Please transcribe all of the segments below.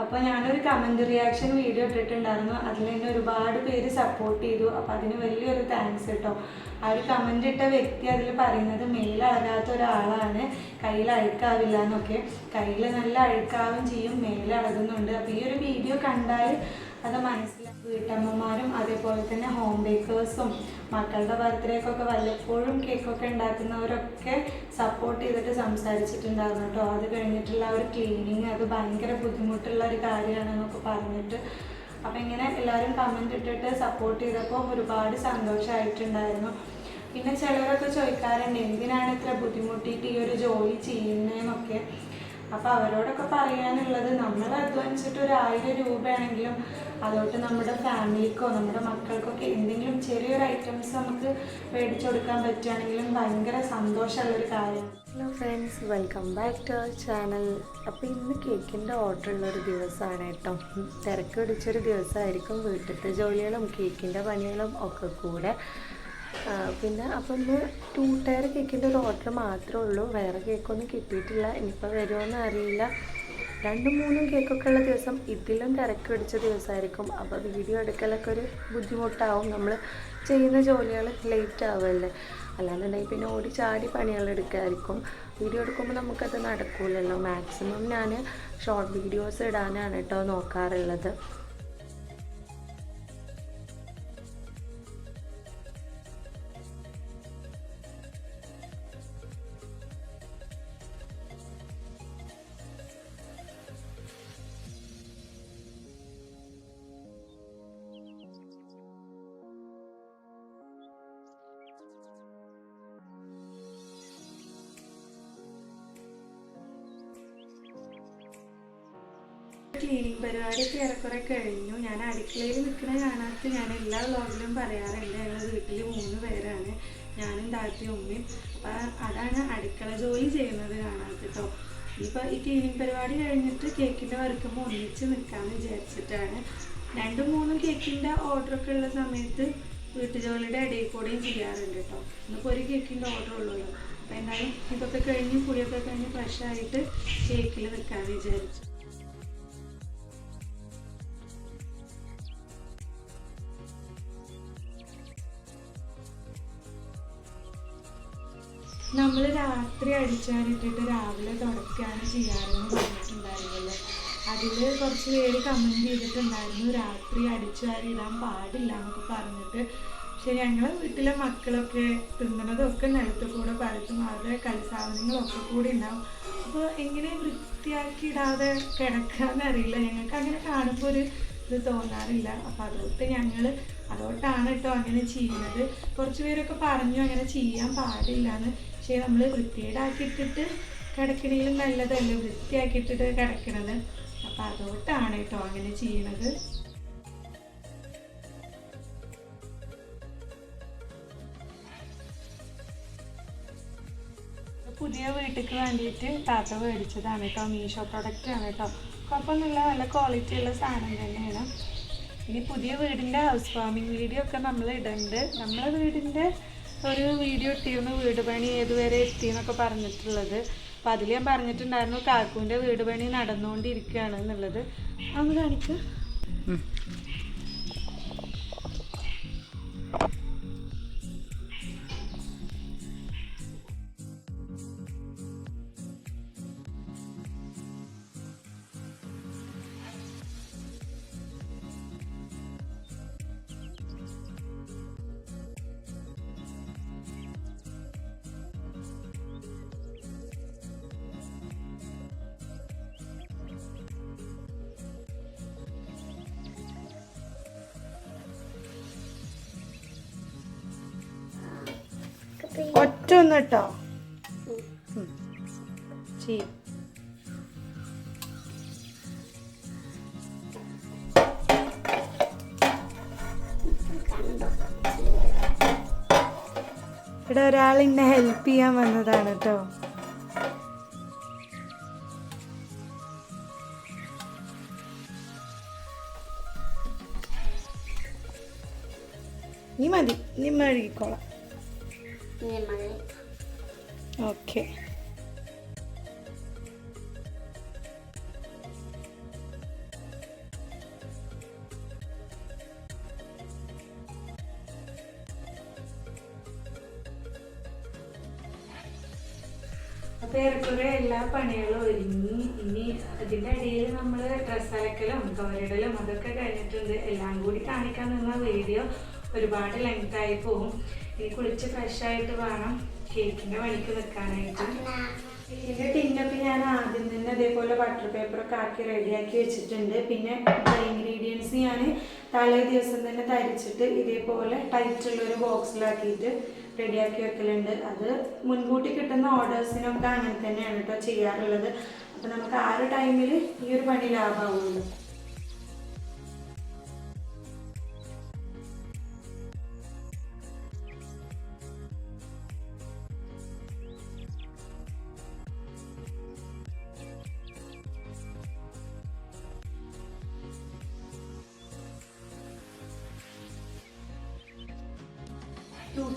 അപ്പോൾ ഞാനൊരു comment reaction video ഇട്ടിട്ടുണ്ടായിരുന്നു. അതിൽ എന്നെ ഒരുപാട് പേര് സപ്പോർട്ട് ചെയ്തു. അപ്പോൾ അതിന് വലിയൊരു താങ്ക്സ് കേട്ടോ. ആ ഒരു കമൻ്റ് ഇട്ട വ്യക്തി അതിൽ പറയുന്നത് മേലഴകാത്ത ഒരാളാണ്, കയ്യിൽ അഴുക്കാവില്ല എന്നൊക്കെ. കയ്യിൽ നല്ല അഴുക്കാവും ചെയ്യും, മേലഴകുന്നുണ്ട്. അപ്പോൾ ഈ ഒരു വീഡിയോ കണ്ടാൽ അത് മനസ്സിലാക്കും. വീട്ടമ്മമാരും അതേപോലെ തന്നെ ഹോം ബേക്കേഴ്സും മക്കളുടെ ബർത്ത്ഡേക്കൊക്കെ വല്ലപ്പോഴും കേക്കൊക്കെ ഉണ്ടാക്കുന്നവരൊക്കെ സപ്പോർട്ട് ചെയ്തിട്ട് സംസാരിച്ചിട്ടുണ്ടായിരുന്നു കേട്ടോ. അത് കഴിഞ്ഞിട്ടുള്ള ഒരു ക്ലീനിങ് അത് ഭയങ്കര ബുദ്ധിമുട്ടുള്ള ഒരു കാര്യമാണെന്നൊക്കെ പറഞ്ഞിട്ട്. അപ്പം ഇങ്ങനെ എല്ലാവരും കമൻ്റ് ഇട്ടിട്ട് സപ്പോർട്ട് ചെയ്തപ്പോൾ ഒരുപാട് സന്തോഷമായിട്ടുണ്ടായിരുന്നു. പിന്നെ ചിലരൊക്കെ ചോദിക്കാറുണ്ട് എന്തിനാണ് ഇത്ര ബുദ്ധിമുട്ടിയിട്ട് ഈ ഒരു ജോലി ചെയ്യുന്നതെന്നൊക്കെ. അപ്പോൾ അവരോടൊക്കെ പറയാനുള്ളത്, നമ്മൾ അധ്വാനിച്ചിട്ട് ഒരു 1000 രൂപയാണെങ്കിലും അതോട്ട് നമ്മുടെ ഫാമിലിക്കോ നമ്മുടെ മക്കൾക്കൊക്കെ എന്തെങ്കിലും ചെറിയൊരു ഐറ്റംസ് നമുക്ക് മേടിച്ചു കൊടുക്കാൻ പറ്റുകയാണെങ്കിലും ഭയങ്കര സന്തോഷമുള്ളൊരു കാര്യമാണ്. Hello friends, welcome back to our channel. അപ്പോൾ ഇന്ന് കേക്കിൻ്റെ ഓർഡർ ഉള്ളൊരു ദിവസമാണ് കേട്ടോ. തിരക്ക് പിടിച്ചൊരു ദിവസമായിരിക്കും. വീട്ടിലത്തെ ജോലികളും കേക്കിൻ്റെ പണികളും ഒക്കെ കൂടെ. പിന്നെ അപ്പം ഇന്ന് 2 ടയർ കേക്കിൻ്റെ ഒരു ഓർഡർ മാത്രമേ ഉള്ളൂ. വേറെ കേക്കൊന്നും കിട്ടിയിട്ടില്ല. ഇനിയിപ്പോൾ വരുമോയെന്ന് അറിയില്ല. 2-3 കേക്കൊക്കെ ഉള്ള ദിവസം ഇതിലും തിരക്ക് പിടിച്ച ദിവസമായിരിക്കും. അപ്പോൾ വീഡിയോ എടുക്കലൊക്കെ ഒരു ബുദ്ധിമുട്ടാവും. നമ്മൾ ചെയ്യുന്ന ജോലികൾ ലേറ്റ് ആവുമല്ലേ. അല്ലാന്നുണ്ടെങ്കിൽ പിന്നെ ഓടി ചാടി പണികൾ എടുക്കാമായിരിക്കും. വീഡിയോ എടുക്കുമ്പോൾ നമുക്കത് നടക്കില്ലല്ലോ. മാക്സിമം ഞാൻ ഷോർട്ട് വീഡിയോസ് ഇടാനാണ് കേട്ടോ നോക്കാറുള്ളത്. ക്ലീനിങ് പരിപാടിയൊക്കെ ഏറെക്കുറെ കഴിഞ്ഞു. ഞാൻ അടുക്കളയിൽ നിൽക്കുന്ന കാണാത്ത ഞാൻ എല്ലാ വ്ളോഗിലും പറയാറുണ്ട്. ഞങ്ങൾ വീട്ടിൽ 3 പേരാണ്, ഞാനും താത്തയും ഉമ്മയും. അപ്പം അതാണ് അടുക്കള ജോലി ചെയ്യുന്നത് കാണാത്ത കേട്ടോ. ഇപ്പോൾ ഈ ക്ലീനിങ് പരിപാടി കഴിഞ്ഞിട്ട് കേക്കിൻ്റെ വറുക്കുമ്പോൾ ഒന്നിച്ച് നിൽക്കാമെന്ന് വിചാരിച്ചിട്ടാണ്. 2-3 കേക്കിൻ്റെ ഓർഡറൊക്കെ ഉള്ള സമയത്ത് വീട്ടുജോലിയുടെ ഇടയിൽ കൂടെയും ചെയ്യാറുണ്ട് കേട്ടോ. ഇന്നിപ്പോൾ ഒരു കേക്കിൻ്റെ ഓർഡർ ഉള്ളൂല്ലോ. അപ്പോൾ എന്തായാലും ഇതൊക്കെ കഴിഞ്ഞ് കുളിയൊക്കെ കഴിഞ്ഞ് ഫ്രഷായിട്ട് കേക്കിൽ നിൽക്കാമെന്ന് വിചാരിച്ചു. നമ്മൾ രാത്രി അടിച്ചാലിട്ടിട്ട് രാവിലെ തുടക്കുകയാണ് ചെയ്യാറെന്ന് പറഞ്ഞിട്ടുണ്ടായിരുന്നല്ലോ. അതിൽ കുറച്ച് പേര് കമൻറ്റ് ചെയ്തിട്ടുണ്ടായിരുന്നു രാത്രി അടിച്ചുവാരി ഇടാൻ പാടില്ല എന്നൊക്കെ പറഞ്ഞിട്ട്. പക്ഷെ ഞങ്ങളെ വീട്ടിലെ മക്കളൊക്കെ തിന്നണതൊക്കെ നിലത്ത് കൂടെ പരത്തും, അവരുടെ കളിസാധനങ്ങളൊക്കെ കൂടി ഉണ്ടാവും. അപ്പോൾ എങ്ങനെ വൃത്തിയാക്കി ഇടാതെ കിടക്കാമെന്നറിയില്ല. ഞങ്ങൾക്ക് അങ്ങനെ കാണുമ്പോൾ ഒരു ഇത് തോന്നാറില്ല. അപ്പോൾ അതോട്ടാണ് കേട്ടോ അങ്ങനെ ചെയ്യുന്നത്. കുറച്ച് പേരൊക്കെ പറഞ്ഞു അങ്ങനെ ചെയ്യാൻ പാടില്ലാന്ന്. പക്ഷേ നമ്മൾ വൃത്തിയേടാക്കിയിട്ടിട്ട് കിടക്കണേലും നല്ലതല്ലേ വൃത്തിയാക്കിയിട്ടിട്ട് കിടക്കണത്. അപ്പം അതോട്ടാണ് കേട്ടോ അങ്ങനെ ചെയ്യണത്. പുതിയ വീട്ടിലേക്ക് വേണ്ടിയിട്ട് താത്ത മേടിച്ചതാണ് കേട്ടോ. മീഷോ പ്രൊഡക്റ്റാണ് കേട്ടോ. കുഴപ്പമൊന്നുമില്ല, നല്ല ക്വാളിറ്റി ഉള്ള സാധനം തന്നെയാണ്. ഇനി പുതിയ വീടിൻ്റെ ഹൗസ് വാമിങ് വീഡിയോ ഒക്കെ നമ്മൾ ഇടുന്നുണ്ട്. നമ്മളെ വീടിൻ്റെ ഒരു വീഡിയോ ഇട്ടിരുന്നു, വീട് പണി ഏതുവരെ എത്തിയെന്നൊക്കെ പറഞ്ഞിട്ടുള്ളത്. അപ്പോൾ അതിൽ ഞാൻ പറഞ്ഞിട്ടുണ്ടായിരുന്നു കാക്കുവിൻ്റെ വീട് പണി നടന്നുകൊണ്ടിരിക്കുകയാണ് എന്നുള്ളത്. അതൊന്ന് കാണിക്കുക. ഒറ്റ ഒന്ന് കേട്ടോ. ഇവിടെ ഒരാൾ എന്നെ ഹെൽപ്പ് ചെയ്യാൻ വന്നതാണ് കേട്ടോ. നീ മതി, നീ മഴുകിക്കോളാം. അപ്പോൾ ഏറെക്കുറെ എല്ലാ പണികളും ഒരുങ്ങി. ഇനി അതിൻ്റെ ഇടയിൽ നമ്മൾ ഡ്രസ്സ് അലക്കലും തോരയിടലും അതൊക്കെ കഴിഞ്ഞിട്ടുണ്ട്. എല്ലാം കൂടി കാണിക്കാൻ നിന്ന വീഡിയോ ഒരുപാട് ലെങ്തായി പോകും. ഇനി കുളിച്ച് ഫ്രഷായിട്ട് വേണം കേക്കിൻ്റെ പണിക്ക് നിൽക്കാനായിട്ട്. ഇതിൻ്റെ ടിന്നൊക്കെ ഞാൻ ആദ്യം തന്നെ അതേപോലെ ബട്ടർ പേപ്പറൊക്കെ ആക്കി റെഡിയാക്കി വെച്ചിട്ടുണ്ട്. പിന്നെ ഡ്രൈ ഇൻഗ്രീഡിയൻസ് ഞാൻ തലേ ദിവസം തന്നെ തരിച്ചിട്ട് ഇതേപോലെ ടൈറ്റുള്ളൊരു ബോക്സിലാക്കിയിട്ട് റെഡിയാക്കി വെക്കലുണ്ട്. അത് മുൻകൂട്ടി കിട്ടുന്ന ഓർഡേഴ്സിനൊക്കെ അങ്ങനെ തന്നെയാണ് കേട്ടോ ചെയ്യാറുള്ളത്. അപ്പോൾ നമുക്ക് ആ ഒരു ടൈമിൽ ഈ ഒരു പണി ലാഭമാവുള്ളൂ.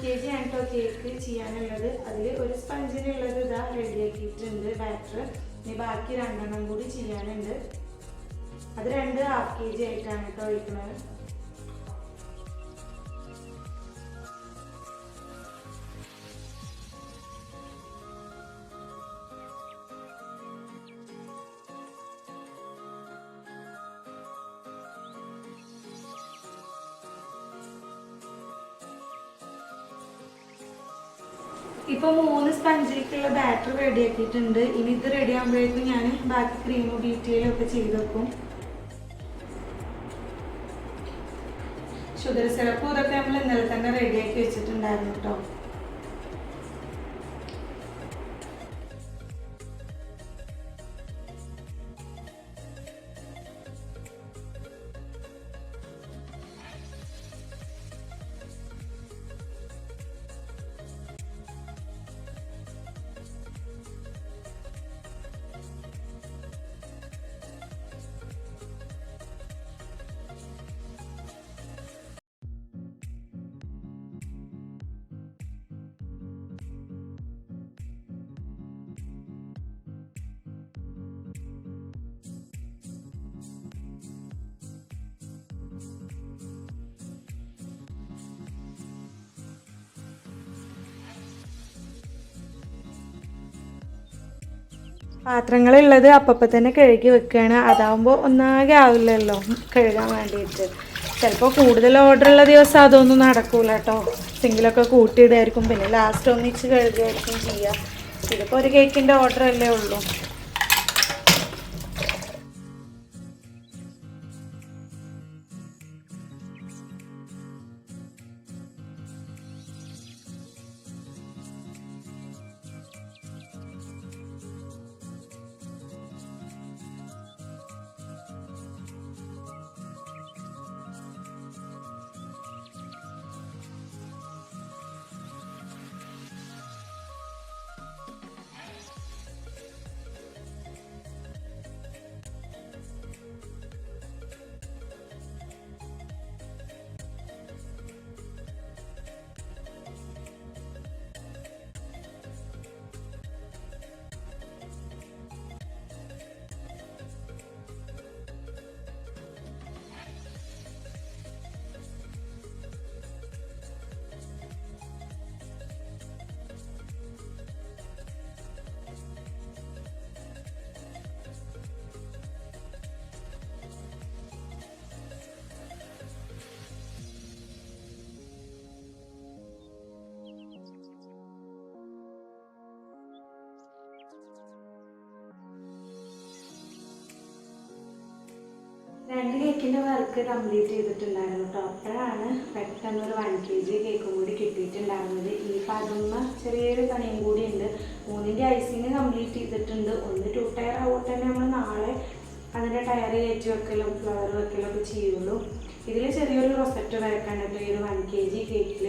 kg ആണ് കേട്ടോ കേക്ക് ചെയ്യാനുള്ളത്. അതിൽ ഒരു സ്പഞ്ചിനുള്ളത് ഇതാ റെഡിയാക്കിയിട്ടുണ്ട് ബാറ്റർ. ഇനി ബാക്കി 2 എണ്ണം കൂടി ചെയ്യാനുണ്ട്. അത് 2 ½ kg ആയിട്ടാണ് കേട്ടോ ഒഴിക്കുന്നത്. ഇപ്പോൾ 3 സ്പഞ്ചിലേക്കുള്ള ബാറ്റർ റെഡിയാക്കിയിട്ടുണ്ട്. ഇനി ഇത് റെഡി ആകുമ്പോഴേക്കും ഞാൻ ബാക്കി ക്രീമും ഡീറ്റെയിലും ഒക്കെ ചെയ്ത് വെക്കും. ഷുഗർ സിറപ്പും ഇതൊക്കെ നമ്മൾ ഇന്നലെ തന്നെ റെഡിയാക്കി വെച്ചിട്ടുണ്ടായിരുന്നു കേട്ടോ. പാത്രങ്ങളുള്ളത് അപ്പം തന്നെ കഴുകി വെക്കുകയാണ്. അതാവുമ്പോൾ ഒന്നാകെ ആവില്ലല്ലോ കഴുകാൻ വേണ്ടിയിട്ട്. ചിലപ്പോൾ കൂടുതൽ ഓർഡറുള്ള ദിവസം അതൊന്നും നടക്കൂല കേട്ടോ. സിങ്കിലൊക്കെ കൂട്ടിയിടായിരിക്കും. പിന്നെ ലാസ്റ്റ് ഒന്നിച്ച് കഴുകുകയായിരിക്കും ചെയ്യുക. ഇതിപ്പോൾ ഒരു കേക്കിൻ്റെ ഓർഡർ അല്ലേ ഉള്ളൂ. രണ്ട് കേക്കിൻ്റെ വർക്ക് കംപ്ലീറ്റ് ചെയ്തിട്ടുണ്ടായിരുന്നു കേട്ടോ. അപ്പോഴാണ് പെട്ടെന്നൊരു 1 kg കേക്കും കൂടി കിട്ടിയിട്ടുണ്ടായിരുന്നത്. ഇനിയിപ്പോൾ അതൊന്ന് ചെറിയൊരു പണിയും കൂടി ഉണ്ട്. 3ൻ്റെ ഐസിങ് കംപ്ലീറ്റ് ചെയ്തിട്ടുണ്ട്. 1 2 ടയർ ആവുമ്പോൾ തന്നെ നമ്മൾ നാളെ അതിൻ്റെ ടയർ കയറ്റി വെക്കലും ഫ്ലവർ വെക്കലും ഒക്കെ ചെയ്യുള്ളൂ. ഇതിൽ ചെറിയൊരു റൊസറ്റ് വരക്കാനുണ്ട് ഈ ഒരു 1 kg കേക്കിൽ.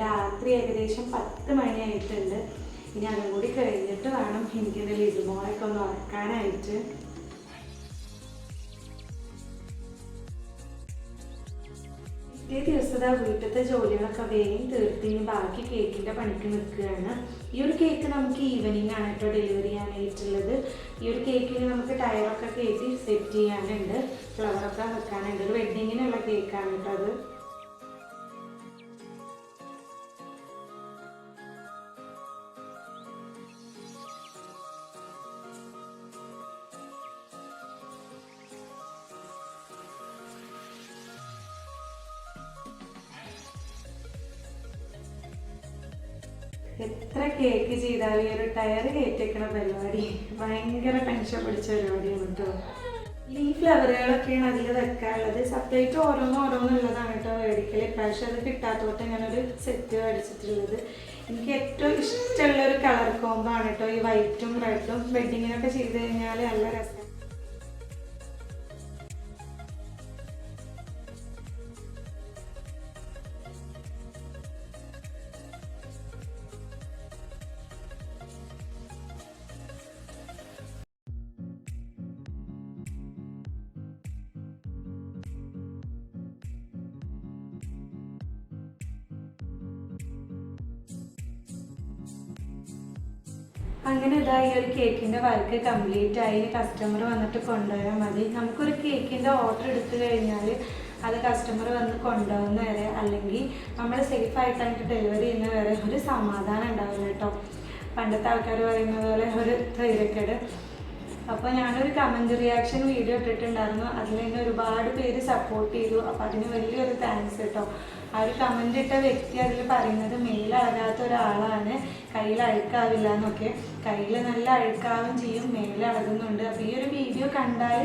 രാത്രി ഏകദേശം 10 മണിയായിട്ടുണ്ട്. ഇനി അതും കൂടി കഴിഞ്ഞിട്ട് വേണം എനിക്കിത് ലിതുമോളൊക്കെ ഒന്ന് ഉറക്കാനായിട്ട്. പിറ്റേ ദിവസം വീട്ടിലത്തെ ജോലികളൊക്കെ വേഗം തീർത്ത് ഇനി ബാക്കി കേക്കിൻ്റെ പണിക്ക് നിൽക്കുകയാണ്. ഈ ഒരു കേക്ക് നമുക്ക് ഈവനിങ് ആണ് കേട്ടോ ഡെലിവറി ചെയ്യാനായിട്ടുള്ളത്. ഈ ഒരു കേക്കിൽ നമുക്ക് ടയറൊക്കെ കയറ്റി സെറ്റ് ചെയ്യാനുണ്ട്, ഫ്ലവറൊക്കെ വെക്കാനുണ്ട്. ഒരു വെഡ്ഡിങ്ങിനുള്ള കേക്കാണ് കേട്ടോ അത്. എത്ര കേക്ക് ചെയ്താലും ഈ ഒരു ടയർ കയറ്റിക്കണ പരിപാടി ഭയങ്കര ടെൻഷൻ പിടിച്ച പരിപാടിയാണ് കേട്ടോ. ഈ ഫ്ലവറുകളൊക്കെയാണ് അതിൽ വെക്കാനുള്ളത്. സെപ്പറേറ്റ് ഓരോന്നുള്ളതാണ് കേട്ടോ മേടിക്കൽ. ഇപ്രാവശ്യം അത് കിട്ടാത്തോട്ട് ഞാനൊരു സെറ്റ് അടിച്ചിട്ടുള്ളത്. എനിക്ക് ഏറ്റവും ഇഷ്ടമുള്ള ഒരു കളർ കോമ്പാണ് കേട്ടോ ഈ വൈറ്റും റെഡും. വെഡിങ്ങിനൊക്കെ ചെയ്ത് കഴിഞ്ഞാൽ നല്ല രസം. അങ്ങനെ ഇതാ ഈ ഒരു കേക്കിൻ്റെ വർക്ക് കംപ്ലീറ്റ് ആയി. കസ്റ്റമർ വന്നിട്ട് കൊണ്ടുപോയാൽ മതി. നമുക്കൊരു കേക്കിൻ്റെ ഓർഡർ എടുത്തു കഴിഞ്ഞാൽ അത് കസ്റ്റമർ വന്ന് കൊണ്ടുപോകുന്ന വരെ, അല്ലെങ്കിൽ നമ്മൾ സേഫ് ആയിട്ടായിട്ട് ഡെലിവറി ചെയ്യുന്ന വരെ ഒരു സമാധാനം ഉണ്ടാവില്ല കേട്ടോ. പണ്ടത്തെ ആൾക്കാർ പറയുന്നത് പോലെ ഒരു ധൈര്യക്കേട്. അപ്പോൾ ഞാനൊരു കമൻറ്റ് റിയാക്ഷൻ വീഡിയോ ഇട്ടിട്ടുണ്ടായിരുന്നു. അതിൽ എന്നെ ഒരുപാട് പേര് സപ്പോർട്ട് ചെയ്തു. അപ്പോൾ അതിന് വലിയൊരു താങ്ക്സ് കേട്ടോ. ആ ഒരു കമൻ്റ് ഇട്ട വ്യക്തി അതിൽ പറയുന്നത് മേലഴകാത്ത ഒരാളാണ്, കയ്യിൽ അഴുക്കാവില്ല എന്നൊക്കെ. കയ്യിൽ നല്ല അഴുക്കാവും ചെയ്യും, മേലഴകുന്നുണ്ട്. അപ്പോൾ ഈ ഒരു വീഡിയോ കണ്ടാൽ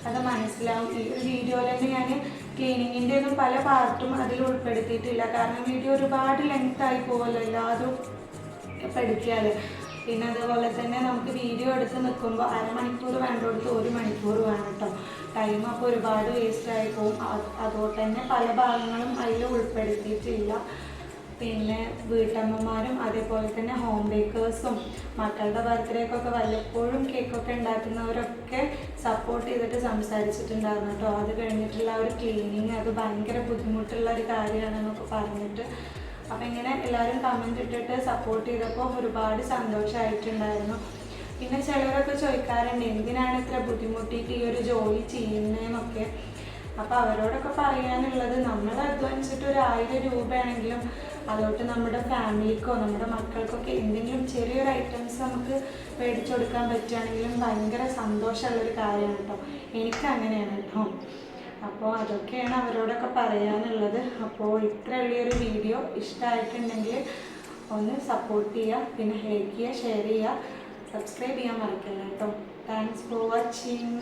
അത് മനസ്സിലാവും. ഈ ഒരു വീഡിയോയിൽ തന്നെ ഞാൻ ക്ലീനിങ്ങിൻ്റെ ഒന്നും പല പാർട്ടും അതിൽ ഉൾപ്പെടുത്തിയിട്ടില്ല. കാരണം വീഡിയോ ഒരുപാട് ലെങ്തായി പോകുമല്ലോ എല്ലാതും പഠിക്കാൽ. പിന്നെ അതുപോലെ തന്നെ നമുക്ക് വീഡിയോ എടുത്ത് നിൽക്കുമ്പോൾ അരമണിക്കൂർ വേണ്ടടുത്ത് 1 മണിക്കൂർ വേണം കേട്ടോ. ടൈം അപ്പോൾ ഒരുപാട് വേസ്റ്റായി പോകും. അതുകൊണ്ട് തന്നെ പല ഭാഗങ്ങളും അതിൽ ഉൾപ്പെടുത്തിയിട്ടില്ല. പിന്നെ വീട്ടമ്മമാരും അതേപോലെ തന്നെ ഹോം ബേക്കേഴ്സും മക്കളുടെ ബർത്ത്ഡേക്കൊക്കെ വല്ലപ്പോഴും കേക്കൊക്കെ ഉണ്ടാക്കുന്നവരൊക്കെ സപ്പോർട്ട് ചെയ്തിട്ട് സംസാരിച്ചിട്ടുണ്ടായിരുന്നു കേട്ടോ. അത് കഴിഞ്ഞിട്ടുള്ള ഒരു ക്ലീനിങ് അത് ഭയങ്കര ബുദ്ധിമുട്ടുള്ള ഒരു കാര്യമാണെന്നൊക്കെ പറഞ്ഞിട്ട്. അപ്പം ഇങ്ങനെ എല്ലാവരും കമൻറ്റ് ഇട്ടിട്ട് സപ്പോർട്ട് ചെയ്തപ്പോൾ ഒരുപാട് സന്തോഷമായിട്ടുണ്ടായിരുന്നു. പിന്നെ ചിലരൊക്കെ ചോദിക്കാറുണ്ട് എന്തിനാണ് ഇത്ര ബുദ്ധിമുട്ടിയിട്ട് ഈ ഒരു ജോലി ചെയ്യുന്നതെന്നൊക്കെ. അപ്പോൾ അവരോടൊക്കെ പറയാനുള്ളത്, നമ്മൾ അധ്വാനിച്ചിട്ട് ഒരു 1000 രൂപയാണെങ്കിലും അതോട്ട് നമ്മുടെ ഫാമിലിക്കോ നമ്മുടെ മക്കൾക്കൊക്കെ എന്തെങ്കിലും ചെറിയൊരു ഐറ്റംസ് നമുക്ക് മേടിച്ചു കൊടുക്കാൻ പറ്റുകയാണെങ്കിലും ഭയങ്കര സന്തോഷമുള്ളൊരു കാര്യമാണ് കേട്ടോ. എനിക്കങ്ങനെയാണ് കേട്ടോ. അപ്പോൾ അതൊക്കെയാണ് അവരോടൊക്കെ പറയാനുള്ളത്. അപ്പോൾ ഇത്രയുള്ളൊരു വീഡിയോ ഇഷ്ടമായിട്ടുണ്ടെങ്കിൽ ഒന്ന് സപ്പോർട്ട് ചെയ്യുക, പിന്നെ ലൈക്ക് ചെയ്യുക, ഷെയർ ചെയ്യുക, സബ്സ്ക്രൈബ് ചെയ്യാൻ മറക്കല്ല കേട്ടോ. Thanks for watching.